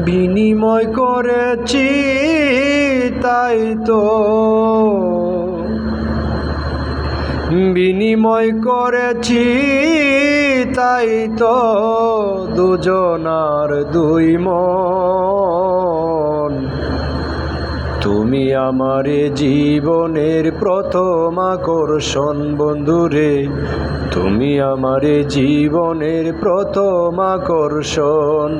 বিনিময় করেছি তাই তো, বিনিময় করেছি তাই তো, দুজনার দুই মন। তুমি আমার জীবনের প্রথম আকর্ষণ বন্ধুরে, তুমি আমার জীবনের প্রথম আকর্ষণ।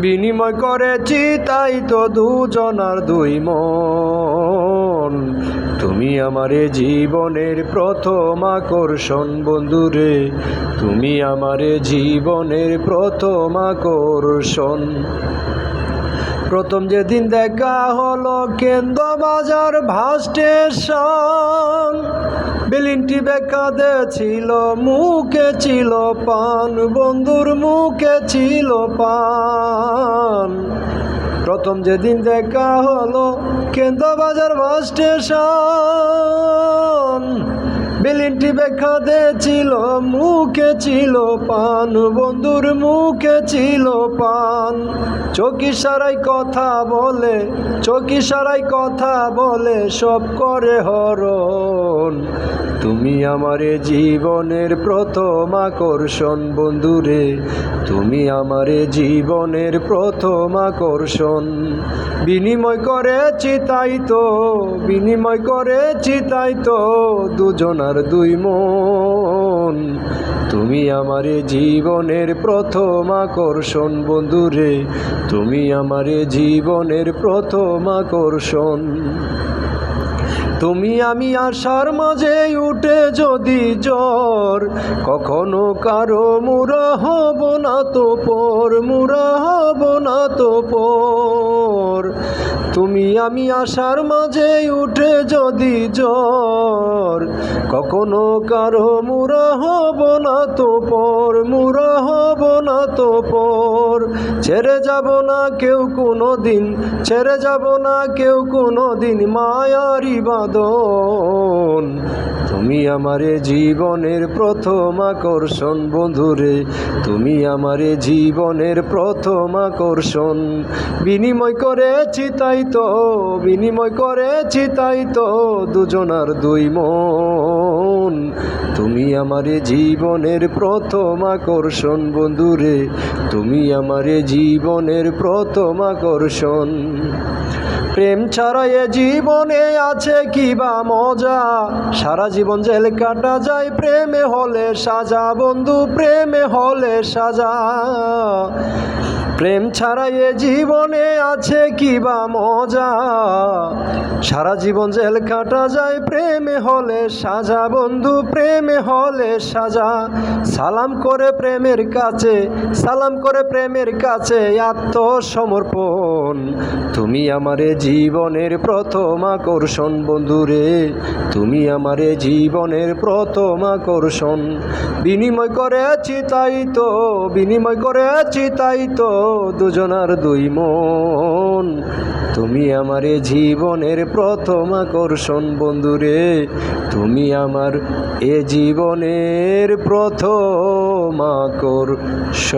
বিনিময় করেছি তাই তো, দুজনার দুই মন। তুমি আমার জীবনের প্রথম আকর্ষণ বন্ধুরে, তুমি আমার জীবনের প্রথম আকর্ষণ। প্রথম যেদিন দেখা হলো কেন্দ্রবাজার বাস স্টেশন, বিলিনটি বেকাদে ছিল, মুখে ছিল পান, বন্ধুর মুখে ছিল পান। প্রথম যেদিন দেখা হলো কেন্দ্রবাজার বাস স্টেশন, বিলিনটি বেকাদে ছিল, মুখে ছিল পান, বন্ধুর মুখে ছিল পান। চোখ ইশারায় কথা বলে, চোখ ইশারায় কথা বলে, সব করে হরণ। তুমি আমার জীবনের প্রথম আকর্ষণ বন্ধুরে, তুমি আমার জীবনের প্রথম আকর্ষণ। বিনিময় করেছি তাই তো, বিনিময় করেছি তাই তো, দুজনার দুই মন। তুমি আমার জীবনের প্রথম আকর্ষণ বন্ধুরে, তুমি আমার জীবনের প্রথম আকর্ষণ। তুমি আমি আশার মাঝে উঠে যদি জ্বর, কখনো কারো মুরা হব না তো পর, মুরা হব না তো পর। তুমি আমি আশার মাঝে উঠে যদি জ্বর, কখনো কারো মুরা হব না তো পর, মুরা হব না তো পর। ছেড়ে যাব না কেউ কোনো দিন, ছেড়ে যাব না কেউ কোনো দিন মায়ারি বাঁধন। তুমি আমার জীবনের প্রথম আকর্ষণ বন্ধুরে, তুমি আমার জীবনের প্রথম আকর্ষণ। বিনিময় করেছি তাই তো, বিনিময় করেছি তাই তো, দুজনার দুই মন। তুমি আমার জীবনের প্রথম আকর্ষণ বন্ধুরে, তুমি আমার জীবনের প্রথম আকর্ষণ। প্রেম ছাড়া এ জীবনে আছে কি বা মজা, সারা জীবন জেল কাটা যায়, প্রেমে হলে সাজা বন্ধু, প্রেমে হলে সাজা। প্রেম ছাড়া এ জীবনে আছে কি বা মজা, সারা জীবন জেল কাটা যায়, প্রেমে হলে সাজা বন্ধু, প্রেমে হলে সাজা। সালাম করে প্রেমের কাছে, সালাম করে প্রেমের কাছে আত্মসমর্পণ। তুমি আমার জীবনের প্রথম আকর্ষণ বন্ধুরে, তুমি আমার জীবনের প্রথম আকর্ষণ। বিনিময় করেছি তাই তো, বিনিময় করেছি তাই তো, দুজনার দুই মন। তুমি আমার জীবনের প্রথম আকর্ষণ বন্ধুরে, তুমি আমার জীবনের প্রথম আকর্ষণ।